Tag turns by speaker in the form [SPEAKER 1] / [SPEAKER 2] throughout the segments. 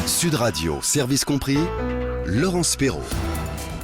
[SPEAKER 1] Sud Radio, service compris, Laurence Perrault.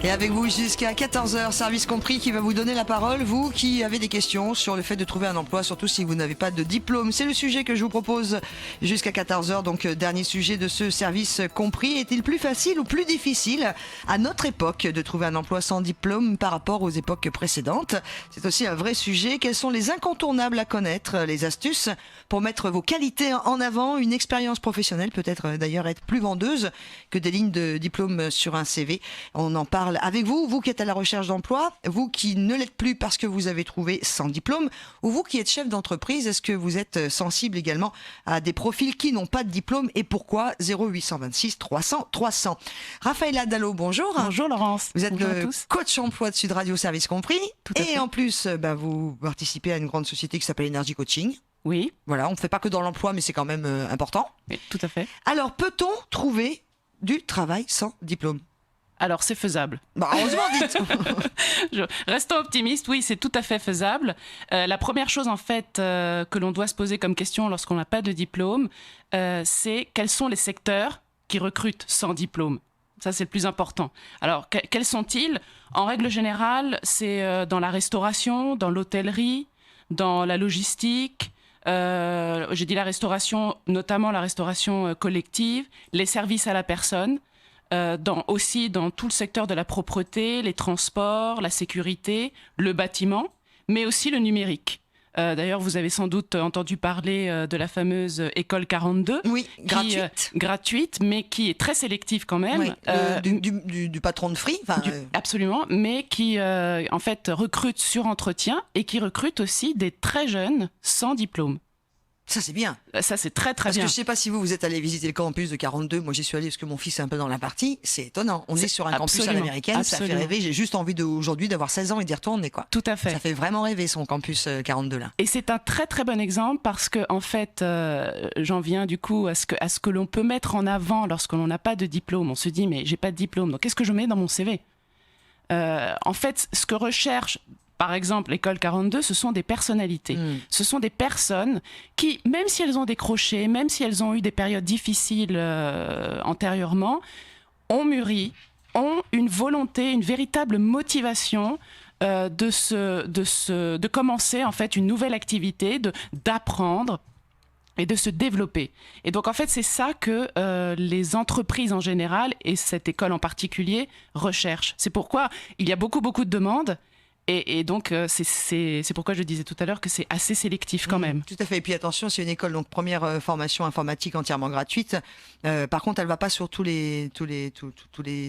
[SPEAKER 2] Et avec vous jusqu'à 14h, service compris, qui va vous donner la parole, vous qui avez des questions sur le fait de trouver un emploi, surtout si vous n'avez pas de diplôme. C'est le sujet que je vous propose jusqu'à 14h, donc dernier sujet de ce service compris. Est-il plus facile ou plus difficile à notre époque de trouver un emploi sans diplôme par rapport aux époques précédentes? C'est aussi un vrai sujet. Quels sont les incontournables à connaître, les astuces pour mettre vos qualités en avant? Une expérience professionnelle peut-être d'ailleurs être plus vendeuse que des lignes de diplôme sur un CV. On en parle avec vous, vous qui êtes à la recherche d'emploi, vous qui ne l'êtes plus parce que vous avez trouvé sans diplôme, ou vous qui êtes chef d'entreprise, est-ce que vous êtes sensible également à des profils qui n'ont pas de diplôme et pourquoi? 0826 300 300. Raphaëlla Dallot, bonjour.
[SPEAKER 3] Bonjour Laurence.
[SPEAKER 2] Vous êtes
[SPEAKER 3] bonjour
[SPEAKER 2] le coach emploi de Sud Radio Service Compris.
[SPEAKER 3] Tout à fait.
[SPEAKER 2] En plus, vous participez à une grande société qui s'appelle Energy Coaching.
[SPEAKER 3] Oui.
[SPEAKER 2] Voilà, on ne fait pas que dans l'emploi, mais c'est quand même important.
[SPEAKER 3] Oui, tout à fait.
[SPEAKER 2] Alors, peut-on trouver du travail sans diplôme?
[SPEAKER 3] Alors, c'est faisable.
[SPEAKER 2] Heureusement, dites.
[SPEAKER 3] Restons optimistes, oui, c'est tout à fait faisable. La première chose, en fait, que l'on doit se poser comme question lorsqu'on n'a pas de diplôme, c'est quels sont les secteurs qui recrutent sans diplôme. Ça, c'est le plus important. Alors, quels sont-ils? En règle générale, c'est dans la restauration, dans l'hôtellerie, dans la logistique. J'ai dit la restauration, notamment la restauration collective, les services à la personne. Aussi dans tout le secteur de la propreté, les transports, la sécurité, le bâtiment, mais aussi le numérique. D'ailleurs, vous avez sans doute entendu parler de la fameuse école 42.
[SPEAKER 2] Oui, gratuite.
[SPEAKER 3] Gratuite, mais qui est très sélective quand même.
[SPEAKER 2] Oui, du patron de Free.
[SPEAKER 3] Absolument, mais qui en fait recrute sur entretien et qui recrute aussi des très jeunes sans diplôme.
[SPEAKER 2] Ça, c'est bien.
[SPEAKER 3] Ça, c'est très, très bien.
[SPEAKER 2] Parce que je ne sais pas si vous êtes allé visiter le campus de 42. Moi, j'y suis allé parce que mon fils est un peu dans la partie. C'est étonnant. On est sur un campus à l'américaine.
[SPEAKER 3] Absolument.
[SPEAKER 2] Ça fait rêver. J'ai juste envie aujourd'hui d'avoir 16 ans et d'y retourner, quoi.
[SPEAKER 3] Tout à fait.
[SPEAKER 2] Ça fait vraiment rêver, son campus 42 là.
[SPEAKER 3] Et c'est un très, très bon exemple parce que, en fait, j'en viens du coup à ce que l'on peut mettre en avant lorsque l'on n'a pas de diplôme. On se dit, mais j'ai pas de diplôme. Donc, qu'est-ce que je mets dans mon CV? En fait, ce que recherche par exemple, l'école 42, ce sont des personnalités. Ce sont des personnes qui, même si elles ont décroché, même si elles ont eu des périodes difficiles antérieurement, ont mûri, ont une volonté, une véritable motivation de commencer en fait une nouvelle activité, d'apprendre et de se développer. Et donc en fait, c'est ça que les entreprises en général et cette école en particulier recherchent. C'est pourquoi il y a beaucoup de demandes. Et donc, c'est pourquoi je disais tout à l'heure que c'est assez sélectif quand même.
[SPEAKER 2] Tout à fait. Et puis attention, c'est une école, donc première formation informatique entièrement gratuite. Par contre, elle ne va pas sur tous les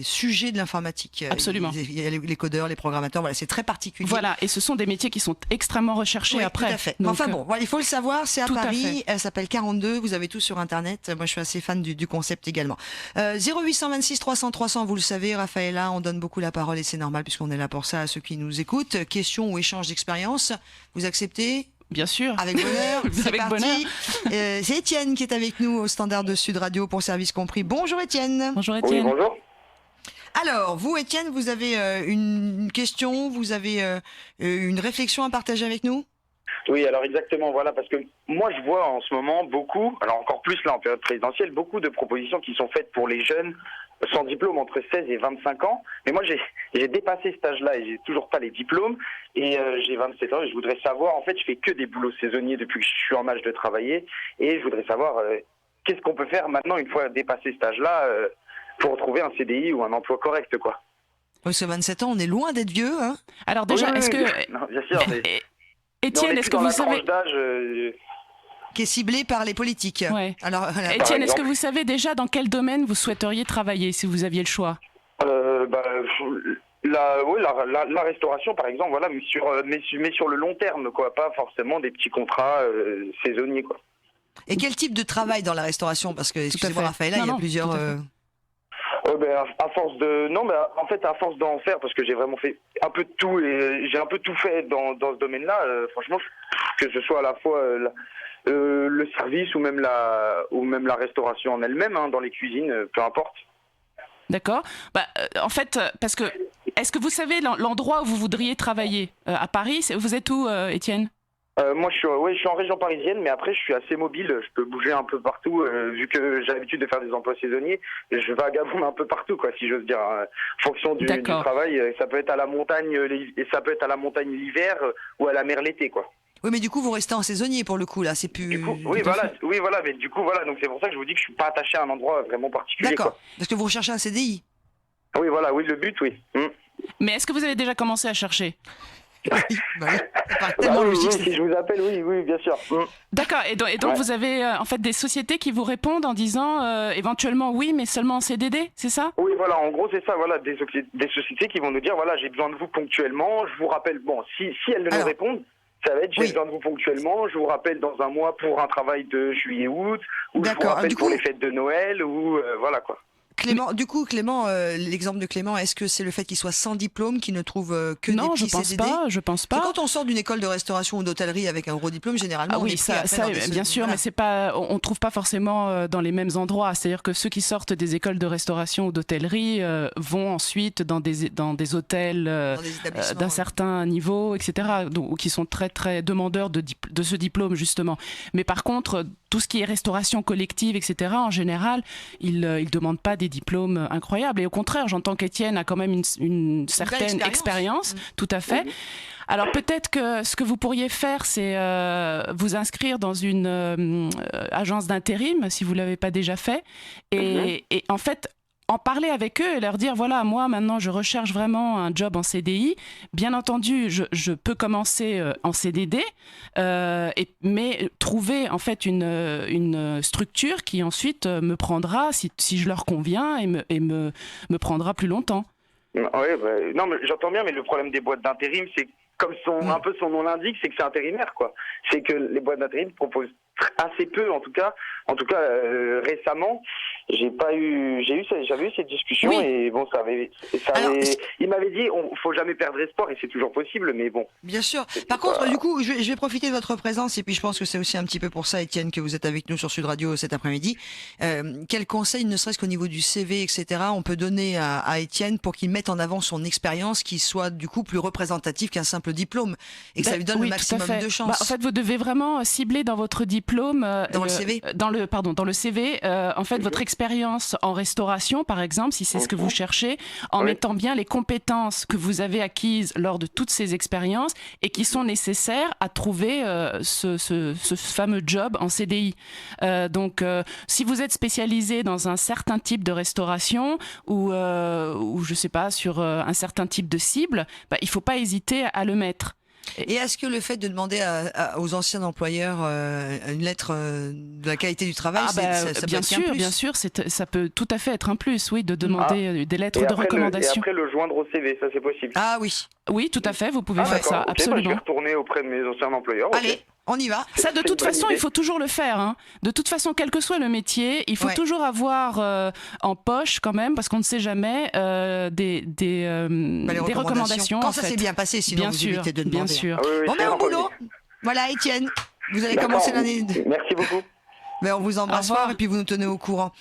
[SPEAKER 2] sujets de l'informatique.
[SPEAKER 3] Absolument.
[SPEAKER 2] Il y a les codeurs, les programmateurs, voilà, c'est très particulier.
[SPEAKER 3] Voilà, et ce sont des métiers qui sont extrêmement recherchés après.
[SPEAKER 2] Tout à fait.
[SPEAKER 3] Donc,
[SPEAKER 2] enfin bon, voilà, il faut le savoir, c'est à Paris, elle s'appelle 42, vous avez tout sur Internet. Moi, je suis assez fan du concept également. 0826 300 300, vous le savez, Raphaëlla, on donne beaucoup la parole et c'est normal puisqu'on est là pour ça à ceux qui nous écoutent. Questions ou échanges d'expérience, vous acceptez?
[SPEAKER 3] Bien sûr.
[SPEAKER 2] Avec bonheur. C'est
[SPEAKER 3] avec
[SPEAKER 2] parti.
[SPEAKER 3] Bonheur.
[SPEAKER 2] C'est Étienne qui est avec nous au standard de Sud Radio pour Service Compris. Bonjour Étienne.
[SPEAKER 3] Bonjour Étienne.
[SPEAKER 4] Oui, bonjour.
[SPEAKER 2] Alors, vous Étienne, vous avez une question, vous avez une réflexion à partager avec nous?
[SPEAKER 4] Oui, alors exactement, voilà, parce que moi je vois en ce moment beaucoup, alors encore plus là en période présidentielle, beaucoup de propositions qui sont faites pour les jeunes sans diplôme entre 16 et 25 ans. Mais moi j'ai dépassé cet âge-là et j'ai toujours pas les diplômes. Et j'ai 27 ans et je voudrais savoir, en fait je fais que des boulots saisonniers depuis que je suis en âge de travailler. Et je voudrais savoir qu'est-ce qu'on peut faire maintenant une fois dépassé cet âge-là pour retrouver un CDI ou un emploi correct, quoi.
[SPEAKER 2] Oui, ce 27 ans, on est loin d'être vieux, hein?
[SPEAKER 3] Alors déjà,
[SPEAKER 4] oui,
[SPEAKER 3] est-ce que...
[SPEAKER 4] Non, bien sûr, mais...
[SPEAKER 3] Étienne, est-ce que vous savez...
[SPEAKER 2] Qui est ciblé par les politiques.
[SPEAKER 3] Ouais.
[SPEAKER 2] Alors, voilà.
[SPEAKER 3] Étienne, est-ce que vous savez déjà dans quel domaine vous souhaiteriez travailler si vous aviez le choix?
[SPEAKER 4] La restauration, par exemple, voilà, mais sur le long terme, quoi, pas forcément des petits contrats saisonniers, quoi.
[SPEAKER 2] Et quel type de travail dans la restauration? Parce que, excusez-moi Raphaëlla, il y a plusieurs...
[SPEAKER 4] à force d'en faire, parce que j'ai vraiment fait un peu de tout et j'ai un peu tout fait dans ce domaine-là, franchement, que ce soit à la fois le service ou même la restauration en elle-même, hein, dans les cuisines, peu importe.
[SPEAKER 3] D'accord. En fait, parce que est-ce que vous savez l'endroit où vous voudriez travailler à Paris? Vous êtes où, Étienne?
[SPEAKER 4] Moi, je suis en région parisienne, mais après, je suis assez mobile. Je peux bouger un peu partout, vu que j'ai l'habitude de faire des emplois saisonniers. Je vagabonde un peu partout, quoi, si j'ose dire. En fonction du travail, ça peut être à la montagne, et ça peut être à la montagne l'hiver ou à la mer l'été, quoi.
[SPEAKER 2] Oui, mais du coup, vous restez en saisonnier pour le coup, là. C'est plus.
[SPEAKER 4] Du coup, oui, voilà. Mais du coup, voilà. Donc c'est pour ça que je vous dis que je suis pas attaché à un endroit vraiment particulier.
[SPEAKER 2] D'accord.
[SPEAKER 4] Quoi.
[SPEAKER 2] Parce que vous recherchez un CDI.
[SPEAKER 4] Oui, voilà. Oui, le but, oui.
[SPEAKER 3] Mais est-ce que vous avez déjà commencé à chercher?
[SPEAKER 2] Oui, bah oui. Ça paraît tellement logique.
[SPEAKER 4] Si je vous appelle, oui, bien sûr.
[SPEAKER 3] D'accord, et donc vous avez en fait des sociétés qui vous répondent en disant éventuellement oui, mais seulement en CDD, c'est ça?
[SPEAKER 4] Oui, voilà, en gros c'est ça, voilà, des sociétés qui vont nous dire, voilà, j'ai besoin de vous ponctuellement, je vous rappelle, bon, si elles nous répondent, ça va être, j'ai besoin de vous ponctuellement, je vous rappelle dans un mois pour un travail de juillet-août, ou je vous rappelle pour les fêtes de Noël, ou voilà quoi.
[SPEAKER 2] Clément, l'exemple de Clément, est-ce que c'est le fait qu'il soit sans diplôme, qu'il ne trouve que des petits CDD?
[SPEAKER 3] Non, je pense pas.
[SPEAKER 2] Quand on sort d'une école de restauration ou d'hôtellerie avec un gros diplôme, généralement, on est
[SPEAKER 3] ça bien sûr, mais c'est pas, on trouve pas forcément dans les mêmes endroits. C'est-à-dire que ceux qui sortent des écoles de restauration ou d'hôtellerie vont ensuite dans des hôtels d'un certain niveau, etc. Donc, qui sont très très demandeurs de ce diplôme justement. Mais par contre, tout ce qui est restauration collective, etc. En général, ils demandent pas des diplômes incroyables. Et au contraire, j'entends qu'Étienne a quand même une certaine expérience, tout à fait. Alors peut-être que ce que vous pourriez faire, c'est vous inscrire dans une agence d'intérim, si vous l'avez pas déjà fait, et en fait en parler avec eux et leur dire voilà, moi maintenant je recherche vraiment un job en CDI. Bien entendu, je peux commencer en CDD, mais trouver en fait une structure qui ensuite me prendra, si je leur conviens, et me prendra plus longtemps.
[SPEAKER 4] Oui, non, mais j'entends bien, mais le problème des boîtes d'intérim, c'est comme un peu son nom l'indique, c'est que c'est intérimaire, quoi. C'est que les boîtes d'intérim proposent assez peu, en tout cas récemment, j'avais eu cette discussion et bon, il m'avait dit, faut jamais perdre espoir et c'est toujours possible, mais bon.
[SPEAKER 2] Bien sûr. Par contre, du coup, je vais profiter de votre présence et puis je pense que c'est aussi un petit peu pour ça, Étienne, que vous êtes avec nous sur Sud Radio cet après-midi. Quel conseil, ne serait-ce qu'au niveau du CV, etc., on peut donner à Étienne pour qu'il mette en avant son expérience, qui soit du coup plus représentative qu'un simple diplôme et que ça lui donne le maximum de chances.
[SPEAKER 3] En fait, vous devez vraiment cibler dans votre diplôme,
[SPEAKER 2] dans le CV,
[SPEAKER 3] dans le CV, en fait, votre expérience en restauration, par exemple, si c'est ce que vous cherchez, en mettant bien les compétences que vous avez acquises lors de toutes ces expériences et qui sont nécessaires à trouver ce fameux job en CDI. Donc, si vous êtes spécialisé dans un certain type de restauration ou je sais pas, sur un certain type de cible, il ne faut pas hésiter à le mettre.
[SPEAKER 2] Et est-ce que le fait de demander aux anciens employeurs une lettre de la qualité du travail, ça
[SPEAKER 3] bien sûr, bien sûr, ça peut tout à fait être un plus, oui, de demander des lettres de recommandation.
[SPEAKER 4] Et après le joindre au CV, ça c'est possible.
[SPEAKER 2] Ah oui.
[SPEAKER 3] Oui, tout à fait, vous pouvez faire ça, absolument.
[SPEAKER 4] Je vais retourner auprès de mes anciens employeurs.
[SPEAKER 2] Allez. On y va.
[SPEAKER 3] Ça, de toute façon, il faut toujours le faire. Hein. De toute façon, quel que soit le métier, il faut toujours avoir en poche quand même, parce qu'on ne sait jamais, des recommandations.
[SPEAKER 2] Quand ça s'est bien passé, sinon vous évitez de demander.
[SPEAKER 3] Bien sûr.
[SPEAKER 2] On met au boulot. Voilà, Étienne, vous allez commencer l'année.
[SPEAKER 4] Merci beaucoup.
[SPEAKER 2] Mais on vous embrasse fort et puis vous nous tenez au courant.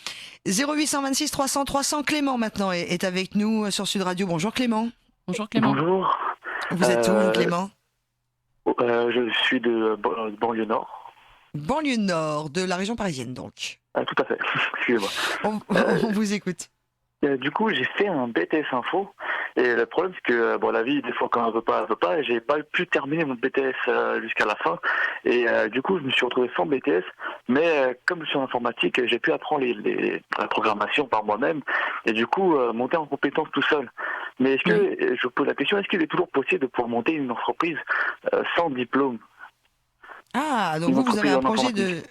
[SPEAKER 2] 0826 300 300, Clément maintenant est avec nous sur Sud Radio. Bonjour Clément.
[SPEAKER 3] Bonjour Clément.
[SPEAKER 5] Bonjour.
[SPEAKER 2] Vous êtes où Clément?
[SPEAKER 5] Je suis de banlieue nord.
[SPEAKER 2] Banlieue nord, de la région parisienne donc.
[SPEAKER 5] Tout à fait, excusez-moi.
[SPEAKER 2] On vous écoute.
[SPEAKER 5] Du coup, j'ai fait un BTS Info. Et le problème, c'est que la vie, des fois, quand elle veut pas, et j'ai pas pu terminer mon BTS jusqu'à la fin. Et du coup, je me suis retrouvé sans BTS. Mais comme je suis en informatique, j'ai pu apprendre la programmation par moi-même. Et du coup, monter en compétence tout seul. Mais est-ce que, je pose la question, est-ce qu'il est toujours possible de pouvoir monter une entreprise sans diplôme?
[SPEAKER 2] Ah, donc vous avez un projet de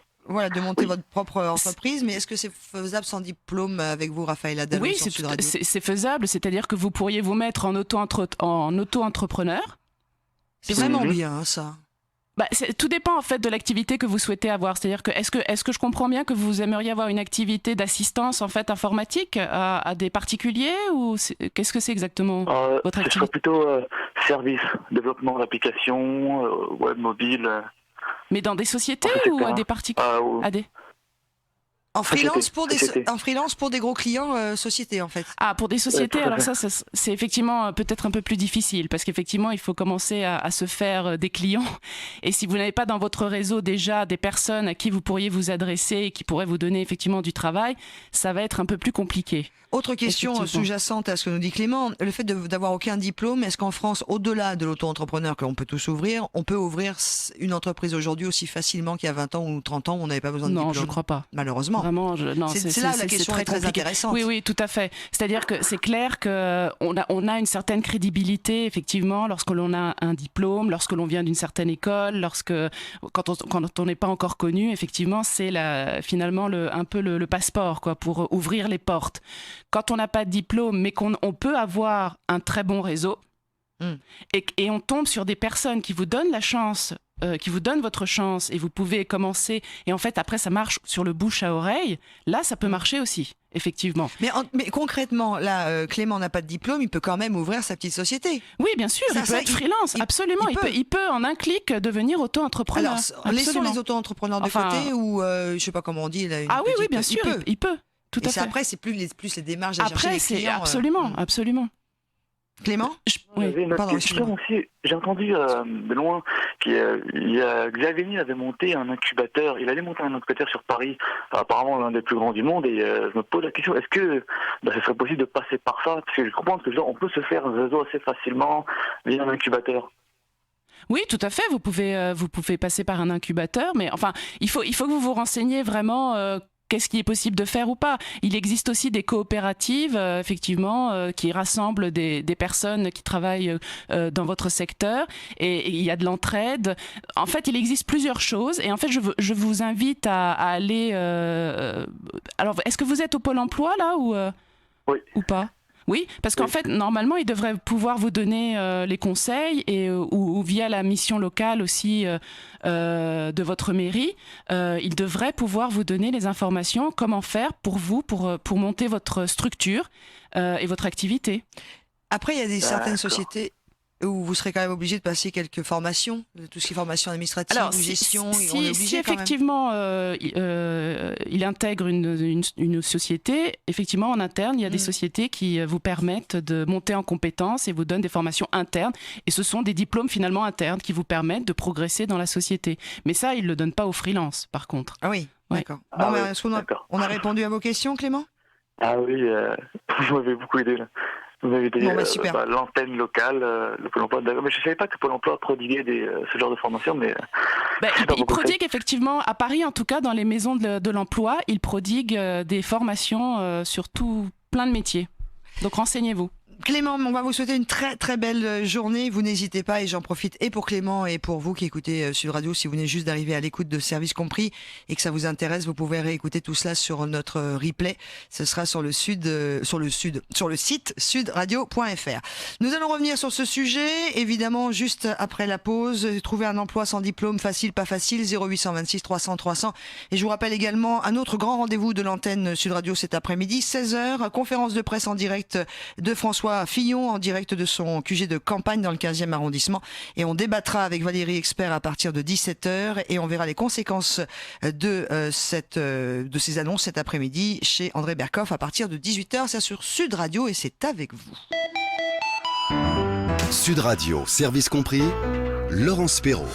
[SPEAKER 2] monter votre propre entreprise, mais est-ce que c'est faisable sans diplôme avec vous, Raphaël Adalo?
[SPEAKER 3] Oui, c'est faisable, c'est-à-dire que vous pourriez vous mettre en auto-entrepreneur.
[SPEAKER 2] C'est vraiment bien, ça.
[SPEAKER 3] Tout dépend en fait de l'activité que vous souhaitez avoir. C'est-à-dire que est-ce que je comprends bien que vous aimeriez avoir une activité d'assistance en fait informatique à des particuliers, ou qu'est-ce que c'est exactement votre activité?
[SPEAKER 5] Ce serait plutôt service, développement d'applications, web mobile.
[SPEAKER 3] Mais dans des sociétés ou à des particuliers?
[SPEAKER 2] En freelance pour des gros clients sociétés en fait.
[SPEAKER 3] Ah, pour des sociétés,
[SPEAKER 5] tout à
[SPEAKER 3] alors
[SPEAKER 5] fait.
[SPEAKER 3] ça, c'est effectivement peut-être un peu plus difficile parce qu'effectivement, il faut commencer à se faire des clients. Et si vous n'avez pas dans votre réseau déjà des personnes à qui vous pourriez vous adresser et qui pourraient vous donner effectivement du travail, ça va être un peu plus compliqué.
[SPEAKER 2] Autre question
[SPEAKER 3] Effectivement.
[SPEAKER 2] sous-jacente à ce que nous dit Clément, le fait d'avoir aucun diplôme, est-ce qu'en France, au-delà de l'auto-entrepreneur qu'on peut tous ouvrir, on peut ouvrir une entreprise aujourd'hui aussi facilement qu'il y a 20 ans ou 30 ans où on n'avait pas besoin de
[SPEAKER 3] Non,
[SPEAKER 2] diplôme?
[SPEAKER 3] je crois pas.
[SPEAKER 2] Malheureusement.
[SPEAKER 3] Vraiment, non,
[SPEAKER 2] C'est là la question est très
[SPEAKER 3] compliqué.
[SPEAKER 2] intéressante.
[SPEAKER 3] Oui, tout à fait. C'est-à-dire que c'est clair qu'on a une certaine crédibilité, effectivement, lorsque l'on a un diplôme, lorsque l'on vient d'une certaine école, quand on n'est pas encore connu, effectivement, c'est finalement un peu le passeport quoi, pour ouvrir les portes. Quand on n'a pas de diplôme, mais qu'on peut avoir un très bon réseau, et on tombe sur des personnes qui vous donnent la chance, qui vous donnent votre chance, et vous pouvez commencer, et en fait après ça marche sur le bouche à oreille, là ça peut marcher aussi, effectivement.
[SPEAKER 2] Mais concrètement, là, Clément n'a pas de diplôme, il peut quand même ouvrir sa petite société.
[SPEAKER 3] Oui, bien sûr, il peut être freelance, absolument. Il peut en un clic devenir auto-entrepreneur.
[SPEAKER 2] Alors, laissons les auto-entrepreneurs de côté, ou je sais pas comment on dit. Là,
[SPEAKER 3] oui, bien sûr, il peut. Tout à fait.
[SPEAKER 2] Après, c'est plus les démarches à chercher les clients.
[SPEAKER 3] Absolument.
[SPEAKER 2] Clément?
[SPEAKER 5] J'avais une autre question aussi. J'ai entendu de loin Xavier Niel avait monté un incubateur. Il allait monter un incubateur sur Paris, apparemment l'un des plus grands du monde. Et je me pose la question, est-ce que ce serait possible de passer par ça? Parce que je comprends que on peut se faire un réseau assez facilement via un incubateur.
[SPEAKER 3] Oui, tout à fait. Vous pouvez passer par un incubateur, mais enfin, il faut que vous vous renseigniez vraiment. Qu'est-ce qui est possible de faire ou pas? Il existe aussi des coopératives, effectivement, qui rassemblent des personnes qui travaillent dans votre secteur, et il y a de l'entraide. En fait, il existe plusieurs choses, et en fait, je vous invite à aller... Alors, est-ce que vous êtes au Pôle emploi, là,
[SPEAKER 5] Oui.
[SPEAKER 3] Ou pas? Oui, parce qu'en fait, normalement, ils devraient pouvoir vous donner les conseils ou via la mission locale aussi de votre mairie, ils devraient pouvoir vous donner les informations, comment faire pour vous, pour monter votre structure et votre activité.
[SPEAKER 2] Après, il y a certaines sociétés où vous serez quand même obligé de passer quelques formations, tout ce qui est formation administrative ou gestion.
[SPEAKER 3] Si effectivement il intègre une société, effectivement en interne, il y a des sociétés qui vous permettent de monter en compétences et vous donnent des formations internes. Et ce sont des diplômes finalement internes qui vous permettent de progresser dans la société. Mais ça, ils ne le donnent pas aux freelances, par contre.
[SPEAKER 2] Ah oui, d'accord. Est-ce qu'on a répondu à vos questions, Clément?
[SPEAKER 5] Ah oui, vous m'avez beaucoup aidé là. Vous avez dit l'antenne locale, le Pôle emploi. Mais je ne savais pas que Pôle emploi prodiguait ce genre de formation. Mais
[SPEAKER 3] il prodigue effectivement, à Paris en tout cas, dans les maisons de l'emploi, il prodigue des formations sur plein de métiers. Donc renseignez-vous.
[SPEAKER 2] Clément, on va vous souhaiter une très très belle journée. Vous n'hésitez pas, et j'en profite et pour Clément et pour vous qui écoutez Sud Radio, si vous venez juste d'arriver à l'écoute de Service Compris et que ça vous intéresse, vous pouvez réécouter tout cela sur notre replay. Ce sera sur le site sudradio.fr. Nous allons revenir sur ce sujet, évidemment, juste après la pause. Trouver un emploi sans diplôme, facile, pas facile, 0826 300 300. Et je vous rappelle également un autre grand rendez-vous de l'antenne Sud Radio cet après-midi, 16h, conférence de presse en direct de François Fillon en direct de son QG de campagne dans le 15e arrondissement, et on débattra avec Valérie Expert à partir de 17h et on verra les conséquences de ces annonces cet après-midi chez André Berkoff à partir de 18h. C'est sur Sud Radio et c'est avec vous.
[SPEAKER 1] Sud Radio, service compris, Laurence Perrault.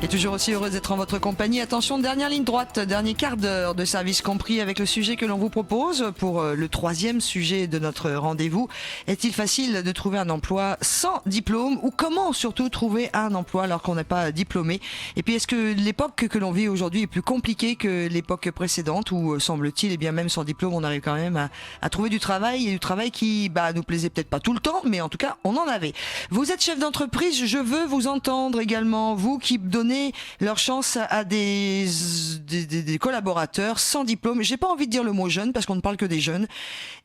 [SPEAKER 2] Et toujours aussi heureuse d'être en votre compagnie. Attention, dernière ligne droite, dernier quart d'heure de Service Compris avec le sujet que l'on vous propose pour le 3e sujet de notre rendez-vous. Est-il facile de trouver un emploi sans diplôme, ou comment surtout trouver un emploi alors qu'on n'est pas diplômé? Et puis est-ce que l'époque que l'on vit aujourd'hui est plus compliquée que l'époque précédente où semble-t-il, et bien même sans diplôme, on arrive quand même à trouver du travail, et du travail qui nous plaisait peut-être pas tout le temps, mais en tout cas on en avait. Vous êtes chef d'entreprise, je veux vous entendre également, vous qui donnez leur chance à des collaborateurs sans diplôme. J'ai pas envie de dire le mot jeune parce qu'on ne parle que des jeunes.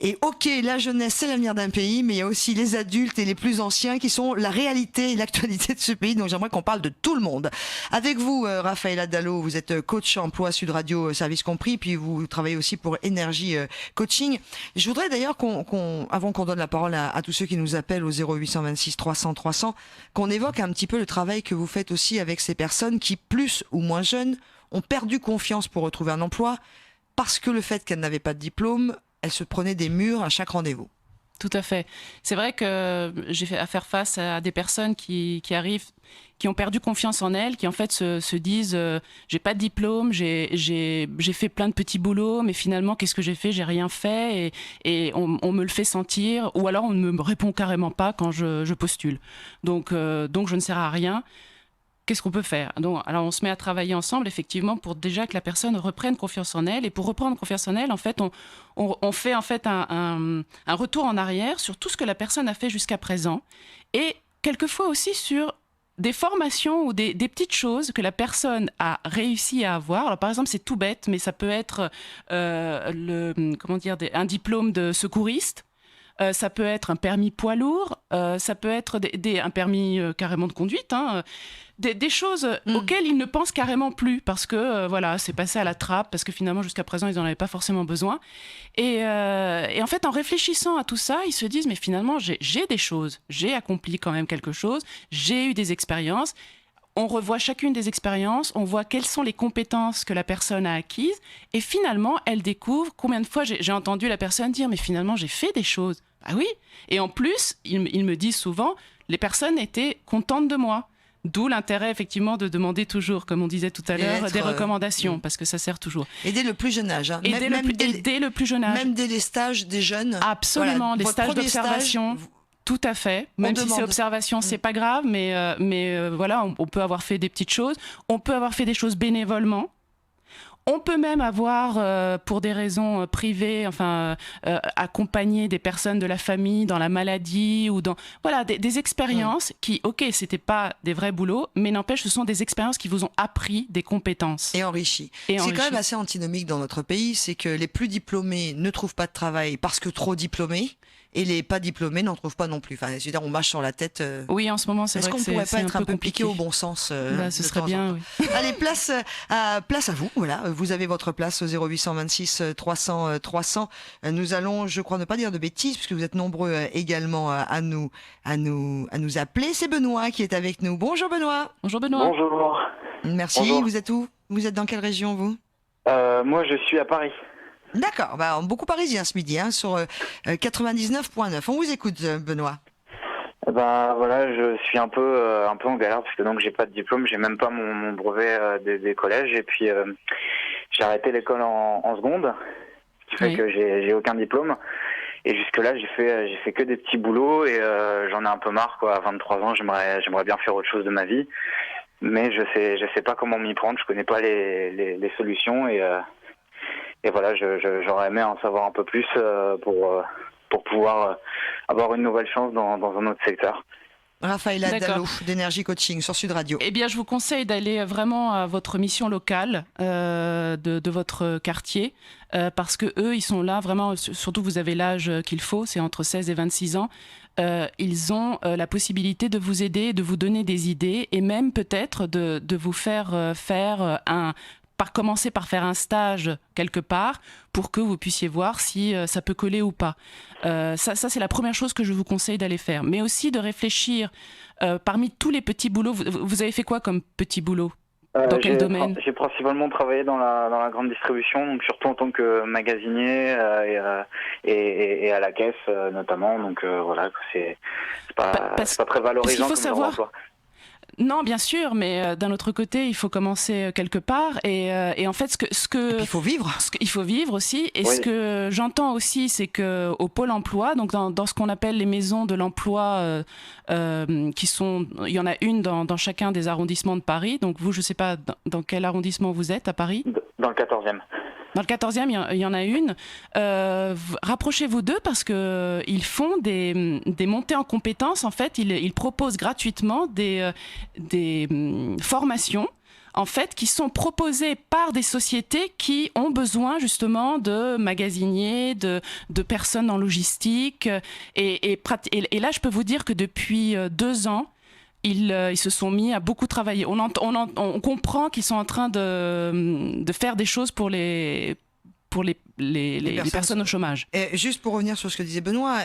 [SPEAKER 2] Et ok, la jeunesse c'est l'avenir d'un pays, mais il y a aussi les adultes et les plus anciens qui sont la réalité et l'actualité de ce pays. Donc j'aimerais qu'on parle de tout le monde. Avec vous, Raphaël Adalo, vous êtes coach emploi Sud Radio, service compris, puis vous travaillez aussi pour Énergie Coaching. Je voudrais d'ailleurs avant qu'on donne la parole à tous ceux qui nous appellent au 0826 300 300, qu'on évoque un petit peu le travail que vous faites aussi avec ces personnes qui, plus ou moins jeunes, ont perdu confiance pour retrouver un emploi. parce que le fait qu'elle n'avait pas de diplôme, elle se prenait des murs à chaque rendez-vous.
[SPEAKER 3] Tout à fait. C'est vrai que j'ai fait à faire face à des personnes qui arrivent, qui ont perdu confiance en elles, qui en fait se disent j'ai pas de diplôme, j'ai fait plein de petits boulots, mais finalement qu'est-ce que j'ai fait? J'ai rien fait et on me le fait sentir, ou alors on ne me répond carrément pas quand je postule. Donc je ne sers à rien. Qu'est-ce qu'on peut faire? Donc, alors on se met à travailler ensemble effectivement pour déjà que la personne reprenne confiance en elle. Et pour reprendre confiance en elle, en fait, on fait en fait un retour en arrière sur tout ce que la personne a fait jusqu'à présent, et quelquefois aussi sur des formations ou des petites choses que la personne a réussi à avoir. Alors, par exemple, c'est tout bête, mais ça peut être un diplôme de secouriste. Ça peut être un permis poids lourd, ça peut être un permis carrément de conduite, hein, des choses auxquelles ils ne pensent carrément plus parce que voilà, c'est passé à la trappe, parce que finalement jusqu'à présent ils n'en avaient pas forcément besoin. Et en fait, en réfléchissant à tout ça, ils se disent mais finalement j'ai des choses, j'ai accompli quand même quelque chose, j'ai eu des expériences. On revoit chacune des expériences, on voit quelles sont les compétences que la personne a acquises, et finalement, elle découvre combien de fois j'ai entendu la personne dire « mais finalement, j'ai fait des choses ». Ah oui, et en plus, ils me disent souvent « les personnes étaient contentes de moi ». D'où l'intérêt, effectivement, de demander toujours, comme on disait tout à l'heure, des recommandations, parce que ça sert toujours.
[SPEAKER 2] Et dès le plus jeune âge. Hein.
[SPEAKER 3] Et dès le plus jeune âge.
[SPEAKER 2] Même dès les stages des jeunes.
[SPEAKER 3] Absolument,
[SPEAKER 2] voilà,
[SPEAKER 3] les stages d'observation. Tout à fait. Même si c'est observation, c'est pas grave, mais voilà, on peut avoir fait des petites choses. On peut avoir fait des choses bénévolement. On peut même avoir, pour des raisons privées, accompagner des personnes de la famille dans la maladie ou dans voilà des expériences qui, ok, c'était pas des vrais boulots, mais n'empêche, ce sont des expériences qui vous ont appris des compétences
[SPEAKER 2] et enrichi. C'est quand même assez antinomique dans notre pays, c'est que les plus diplômés ne trouvent pas de travail parce que trop diplômés. Et les pas diplômés n'en trouvent pas non plus. Enfin, c'est-à-dire, on marche sur la tête.
[SPEAKER 3] Oui, en ce moment, c'est vrai que c'est
[SPEAKER 2] Est-ce qu'on pourrait pas être un peu
[SPEAKER 3] compliqué
[SPEAKER 2] piqué au bon sens
[SPEAKER 3] ce serait bien, oui.
[SPEAKER 2] Allez, place à vous. Voilà, vous avez votre place au 0826 300 300. Nous allons, je crois, ne pas dire de bêtises, puisque vous êtes nombreux également à nous appeler. C'est Benoît qui est avec nous. Bonjour Benoît.
[SPEAKER 3] Bonjour Benoît.
[SPEAKER 4] Bonjour.
[SPEAKER 2] Merci.
[SPEAKER 4] Bonjour.
[SPEAKER 2] Vous êtes où? Vous êtes dans quelle région, vous?
[SPEAKER 4] Moi, je suis à Paris.
[SPEAKER 2] D'accord, beaucoup parisien ce midi, hein, sur 99.9. On vous écoute, Benoît.
[SPEAKER 4] Voilà, je suis un peu en galère parce que donc j'ai pas de diplôme, j'ai même pas mon brevet des collèges, et puis j'ai arrêté l'école en seconde, ce qui fait que j'ai aucun diplôme. Et jusque là j'ai fait que des petits boulots, et j'en ai un peu marre quoi. À 23 ans, j'aimerais bien faire autre chose de ma vie, mais je sais pas comment m'y prendre, je connais pas les solutions, et voilà, j'aurais aimé en savoir un peu plus pour pouvoir avoir une nouvelle chance dans un autre secteur.
[SPEAKER 2] Raphaël Dallot d'Énergie Coaching sur Sud Radio.
[SPEAKER 3] Eh bien, je vous conseille d'aller vraiment à votre mission locale de votre quartier, parce que eux, ils sont là vraiment, surtout vous avez l'âge qu'il faut, c'est entre 16 et 26 ans. Ils ont la possibilité de vous aider, de vous donner des idées, et même peut-être de vous faire commencer par faire un stage quelque part pour que vous puissiez voir si ça peut coller ou pas. Ça, c'est la première chose que je vous conseille d'aller faire. Mais aussi de réfléchir parmi tous les petits boulots. Vous avez fait quoi comme petit boulot? Dans quel domaine?
[SPEAKER 4] J'ai principalement travaillé dans la grande distribution, donc surtout en tant que magasinier et à la caisse notamment. Donc voilà, c'est pas très valorisant comme emploi.
[SPEAKER 3] Non, bien sûr, mais d'un autre côté, il faut commencer quelque part, et en fait,
[SPEAKER 2] il faut vivre.
[SPEAKER 3] Il faut vivre aussi, et ce que j'entends aussi, c'est que au Pôle Emploi, donc dans ce qu'on appelle les maisons de l'emploi, il y en a une dans chacun des arrondissements de Paris. Donc vous, je sais pas dans quel arrondissement vous êtes à Paris?
[SPEAKER 4] Dans le 14e.
[SPEAKER 3] Dans le 14e, il y en a une. Rapprochez-vous d'eux parce qu'ils font des montées en compétences. En fait, ils proposent gratuitement des formations en fait, qui sont proposées par des sociétés qui ont besoin justement de magasiniers, de personnes en logistique. Et là, je peux vous dire que depuis 2 ans, ils se sont mis à beaucoup travailler. On comprend qu'ils sont en train de faire des choses pour les personnes au chômage.
[SPEAKER 2] Et juste pour revenir sur ce que disait Benoît,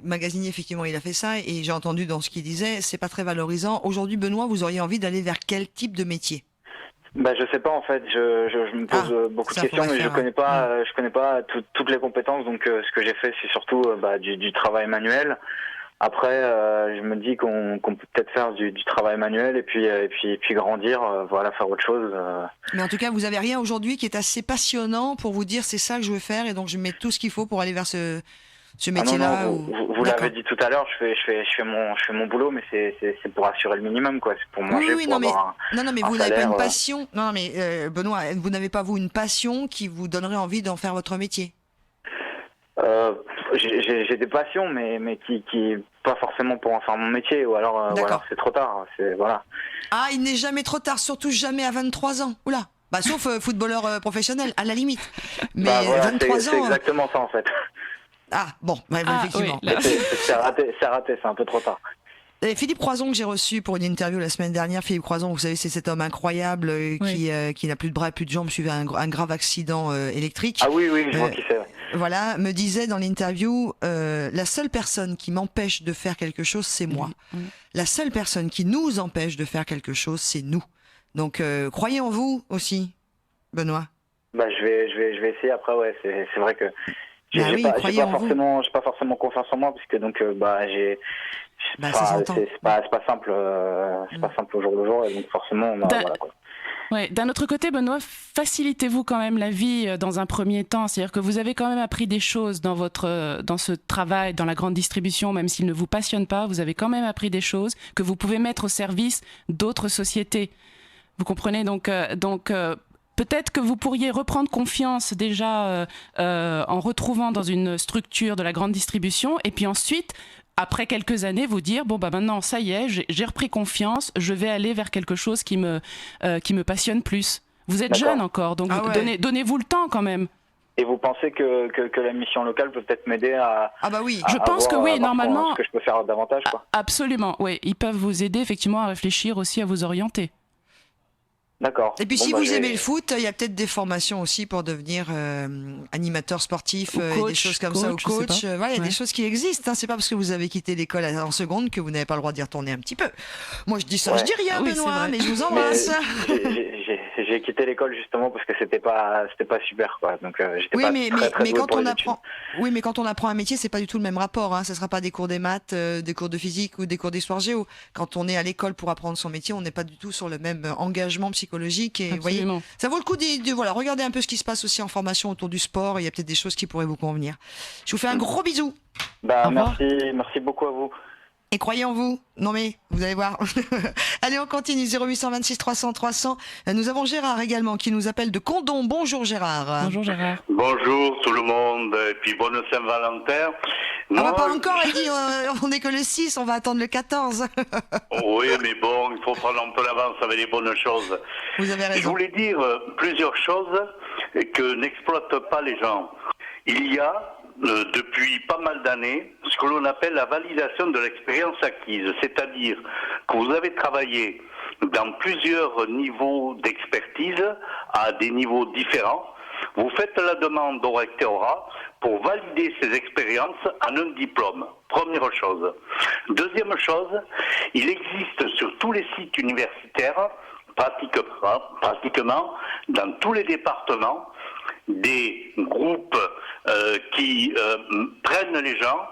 [SPEAKER 2] magasinier, effectivement, il a fait ça, et j'ai entendu dans ce qu'il disait, c'est pas très valorisant. Aujourd'hui, Benoît, vous auriez envie d'aller vers quel type de métier?
[SPEAKER 4] Je sais pas en fait, je me pose beaucoup de questions, mais je connais pas toutes les compétences. Donc ce que j'ai fait, c'est surtout du travail manuel. Après, je me dis qu'on peut peut-être faire du travail manuel et puis grandir, faire autre chose.
[SPEAKER 2] Mais en tout cas, vous avez rien aujourd'hui qui est assez passionnant pour vous dire c'est ça que je veux faire et donc je mets tout ce qu'il faut pour aller vers ce métier-là.
[SPEAKER 4] Vous l'avez dit tout à l'heure, je fais mon boulot, mais c'est pour assurer le minimum, quoi. C'est pour manger,
[SPEAKER 2] mais vous n'avez pas une passion. Non, mais Benoît, vous n'avez pas vous une passion qui vous donnerait envie d'en faire votre métier?
[SPEAKER 4] J'ai des passions, mais qui pas forcément pour en faire mon métier, ou alors c'est trop tard.
[SPEAKER 2] Ah, il n'est jamais trop tard, surtout jamais à 23 ans. Oula. Sauf footballeur professionnel, à la limite. Mais 23 ans.
[SPEAKER 4] C'est exactement ça en fait.
[SPEAKER 2] Ah bon, effectivement.
[SPEAKER 4] Oui, c'est raté, c'est un peu trop tard.
[SPEAKER 2] Philippe Croison que j'ai reçu pour une interview la semaine dernière. Philippe Croison, vous savez, c'est cet homme incroyable qui n'a plus de bras et plus de jambes suite à un grave accident électrique.
[SPEAKER 4] Ah oui, je vois qui c'est.
[SPEAKER 2] Voilà, me disait dans l'interview, la seule personne qui m'empêche de faire quelque chose, c'est moi. La seule personne qui nous empêche de faire quelque chose, c'est nous. Donc, croyez en vous aussi, Benoît.
[SPEAKER 4] Je vais essayer après, c'est vrai que j'ai pas forcément confiance en moi, parce que donc, c'est pas simple, pas simple au jour le jour, et donc forcément, voilà quoi.
[SPEAKER 3] Ouais. D'un autre côté, Benoît, facilitez-vous quand même la vie dans un premier temps. C'est-à-dire que vous avez quand même appris des choses dans ce travail, dans la grande distribution, même s'il ne vous passionne pas, vous avez quand même appris des choses que vous pouvez mettre au service d'autres sociétés. Vous comprenez? Donc peut-être que vous pourriez reprendre confiance déjà en retrouvant dans une structure de la grande distribution, et puis ensuite, après quelques années, vous dire maintenant ça y est, j'ai repris confiance, je vais aller vers quelque chose qui me passionne plus. Vous êtes jeune encore, donc donnez-vous le temps quand même.
[SPEAKER 4] Et vous pensez que la mission locale peut peut-être m'aider à...
[SPEAKER 2] Ah bah oui,
[SPEAKER 3] je pense que oui, normalement...
[SPEAKER 4] Ce que je peux faire davantage, quoi.
[SPEAKER 3] Absolument, oui. Ils peuvent vous aider effectivement à réfléchir aussi, à vous orienter.
[SPEAKER 4] D'accord.
[SPEAKER 2] Et puis si vous aimez le foot, il y a peut-être des formations aussi pour devenir animateur sportif et des choses comme ça, ou coach. Il y a des choses qui existent. C'est pas parce que vous avez quitté l'école en seconde que vous n'avez pas le droit d'y retourner un petit peu. Moi je dis ça, je dis rien, Benoît, mais je vous embrasse.
[SPEAKER 4] J'ai quitté l'école justement parce que c'était pas super, quoi. Donc j'étais pas très
[SPEAKER 2] quand on apprend, mais quand on apprend un métier, c'est pas du tout le même rapport. Ce sera pas des cours des maths, des cours de physique ou des cours d'histoire géo. Quand on est à l'école pour apprendre son métier, on n'est pas du tout sur le même engagement psychologique. Et voyez, ça vaut le coup de regardez un peu ce qui se passe aussi en formation autour du sport. Il y a peut-être des choses qui pourraient vous convenir. Je vous fais un gros bisou.
[SPEAKER 4] Merci beaucoup à vous.
[SPEAKER 2] Et croyez en vous. Non mais, vous allez voir. Allez, on continue. 0826 300 300. Nous avons Gérard également qui nous appelle de Condom. Bonjour Gérard.
[SPEAKER 3] Bonjour Gérard.
[SPEAKER 6] Bonjour tout le monde. Et puis bonne Saint-Valentin.
[SPEAKER 2] On va pas encore, il dit, on n'est que le 6, on va attendre le 14.
[SPEAKER 6] Oui, mais bon, il faut prendre un peu l'avance avec les bonnes choses.
[SPEAKER 2] Vous avez raison.
[SPEAKER 6] Je voulais dire plusieurs choses que n'exploitent pas les gens. Il y a depuis pas mal d'années ce que l'on appelle la validation de l'expérience acquise, c'est-à-dire que vous avez travaillé dans plusieurs niveaux d'expertise à des niveaux différents. Vous faites la demande au rectorat pour valider ces expériences en un diplôme. Première chose. Deuxième chose, il existe sur tous les sites universitaires, pratiquement dans tous les départements, des groupes qui prennent les gens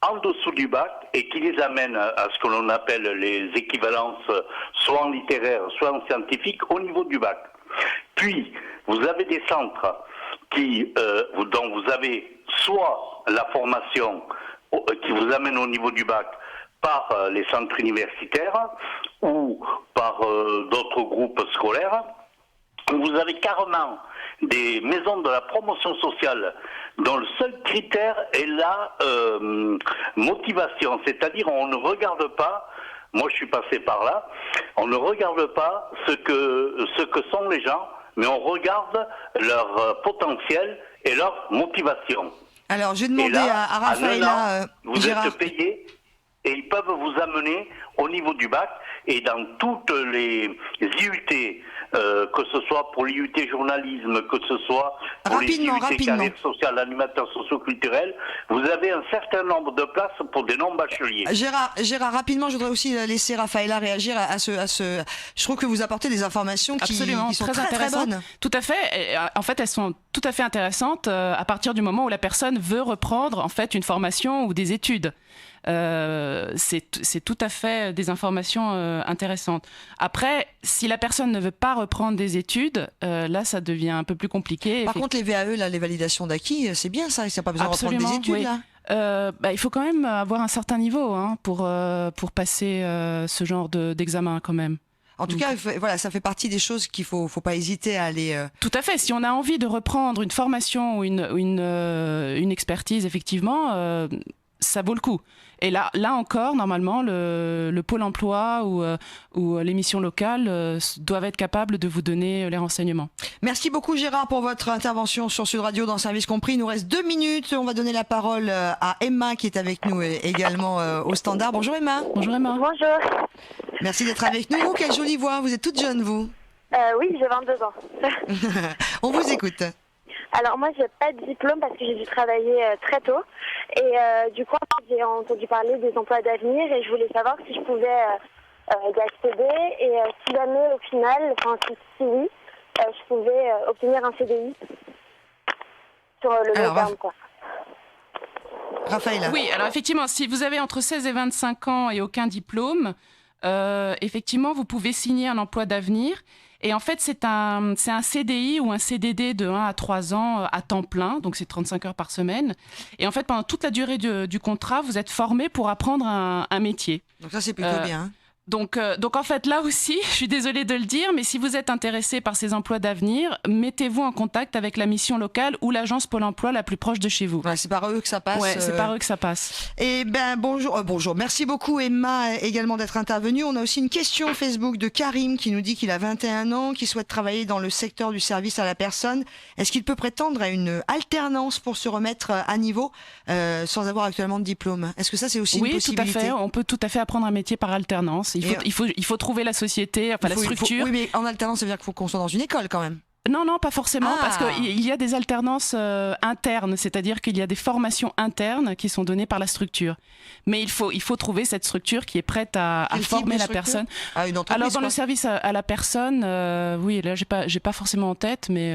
[SPEAKER 6] en dessous du bac et qui les amènent à ce que l'on appelle les équivalences soit en littéraire, soit en scientifique au niveau du bac. Puis, vous avez des centres dont vous avez soit la formation qui vous amène au niveau du bac par les centres universitaires ou par d'autres groupes scolaires. Vous avez carrément des maisons de la promotion sociale dont le seul critère est la motivation, c'est-à-dire on ne regarde pas, moi je suis passé par là, on ne regarde pas ce que sont les gens, mais on regarde leur potentiel et leur motivation.
[SPEAKER 2] Alors je vais demander à Raphaël,
[SPEAKER 6] vous êtes payé et ils peuvent vous amener au niveau du bac, et dans toutes les IUT que ce soit pour l'IUT journalisme, que ce soit pour les IUT carrière sociale, animateur socio-culturel, vous avez un certain nombre de places pour des non-bacheliers.
[SPEAKER 2] Gérard, rapidement, je voudrais aussi laisser Raphaëlla réagir à ce. Je trouve que vous apportez des informations qui sont très bonnes.
[SPEAKER 3] Tout à fait. En fait, elles sont tout à fait intéressantes à partir du moment où la personne veut reprendre en fait une formation ou des études. C'est tout à fait des informations intéressantes. Après, si la personne ne veut pas reprendre des études, là, ça devient un peu plus compliqué.
[SPEAKER 2] Par contre, les VAE, là, les validations d'acquis, c'est bien ça. Il n'y a pas besoin de reprendre des études,
[SPEAKER 3] oui.
[SPEAKER 2] là.
[SPEAKER 3] Il faut quand même avoir un certain niveau pour passer ce genre d'examen quand même.
[SPEAKER 2] En tout cas, voilà, ça fait partie des choses qu'il faut pas hésiter à aller.
[SPEAKER 3] Tout à fait. Si on a envie de reprendre une formation ou une expertise, effectivement, ça vaut le coup. Et là encore, normalement, le pôle emploi ou les missions locales doivent être capables de vous donner les renseignements.
[SPEAKER 2] Merci beaucoup Gérard pour votre intervention sur Sud Radio dans Service Compris. Il nous reste 2 minutes. On va donner la parole à Emma qui est avec nous également au standard. Bonjour Emma.
[SPEAKER 3] Bonjour Emma.
[SPEAKER 7] Bonjour.
[SPEAKER 2] Merci d'être avec nous. Quelle jolie voix. Vous êtes toute jeune, vous.
[SPEAKER 7] Oui, j'ai 22 ans.
[SPEAKER 2] On vous écoute.
[SPEAKER 7] Alors moi, j'ai pas de diplôme parce que j'ai dû travailler très tôt. Et du coup, j'ai entendu parler des emplois d'avenir et je voulais savoir si je pouvais y accéder et si jamais au final, enfin si oui, je pouvais obtenir un CDI sur le long terme, quoi.
[SPEAKER 2] Raphaëlla.
[SPEAKER 3] Oui, alors effectivement, si vous avez entre 16 et 25 ans et aucun diplôme, effectivement, vous pouvez signer un emploi d'avenir. Et en fait, c'est un CDI ou un CDD de 1 à 3 ans à temps plein, donc c'est 35 heures par semaine. Et en fait, pendant toute la durée du contrat, vous êtes formé pour apprendre un métier.
[SPEAKER 2] Donc ça, c'est plutôt bien.
[SPEAKER 3] Donc en fait, là aussi, je suis désolée de le dire, mais si vous êtes intéressé par ces emplois d'avenir, mettez-vous en contact avec la mission locale ou l'agence Pôle emploi la plus proche de chez vous.
[SPEAKER 2] Ouais, c'est par eux que ça passe.
[SPEAKER 3] Ouais, c'est par eux que ça passe.
[SPEAKER 2] Eh ben bonjour. Merci beaucoup Emma également d'être intervenue. On a aussi une question Facebook de Karim qui nous dit qu'il a 21 ans, qui souhaite travailler dans le secteur du service à la personne. Est-ce qu'il peut prétendre à une alternance pour se remettre à niveau sans avoir actuellement de diplôme? Est-ce que ça c'est aussi une possibilité?
[SPEAKER 3] Oui, tout à fait. On peut tout à fait apprendre un métier par alternance. Il faut trouver la société, enfin la structure.
[SPEAKER 2] Oui, mais en alternance, ça veut dire qu'il faut qu'on soit dans une école quand même.
[SPEAKER 3] Non, pas forcément, parce qu'il y a des alternances internes, c'est-à-dire qu'il y a des formations internes qui sont données par la structure. Mais il faut trouver cette structure qui est prête à former la personne.
[SPEAKER 2] Une entreprise,
[SPEAKER 3] alors dans le service à la personne, oui, là j'ai pas forcément en tête, mais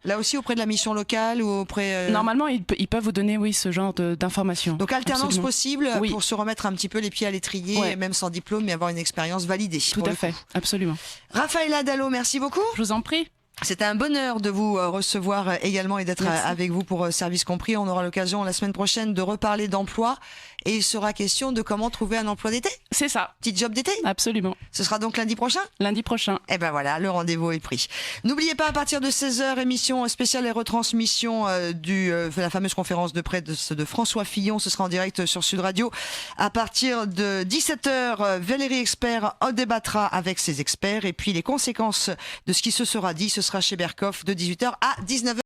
[SPEAKER 2] là aussi auprès de la mission locale ou auprès.
[SPEAKER 3] Normalement, ils peuvent vous donner ce genre d'informations.
[SPEAKER 2] Donc alternance
[SPEAKER 3] Absolument.
[SPEAKER 2] possible
[SPEAKER 3] Oui.
[SPEAKER 2] pour se remettre un petit peu les pieds à l'étrier, même sans diplôme, mais avoir une expérience validée.
[SPEAKER 3] Tout à fait, absolument.
[SPEAKER 2] Raphaëlla Dallo, merci beaucoup.
[SPEAKER 3] Je vous en prie.
[SPEAKER 2] C'était un bonheur de vous recevoir également et d'être avec vous pour Service Compris. On aura l'occasion la semaine prochaine de reparler d'emploi et il sera question de comment trouver un emploi d'été.
[SPEAKER 3] C'est ça.
[SPEAKER 2] Petit job d'été.
[SPEAKER 3] Absolument.
[SPEAKER 2] Ce sera donc lundi prochain.
[SPEAKER 3] Lundi prochain.
[SPEAKER 2] Et ben voilà, le rendez-vous est pris. N'oubliez pas à partir de 16h, émission spéciale et retransmission de la fameuse conférence de presse de François Fillon. Ce sera en direct sur Sud Radio. À partir de 17h, Valérie Expert en débattra avec ses experts et puis les conséquences de ce qui se sera dit, ce sera chez Berkoff de 18h à 19h.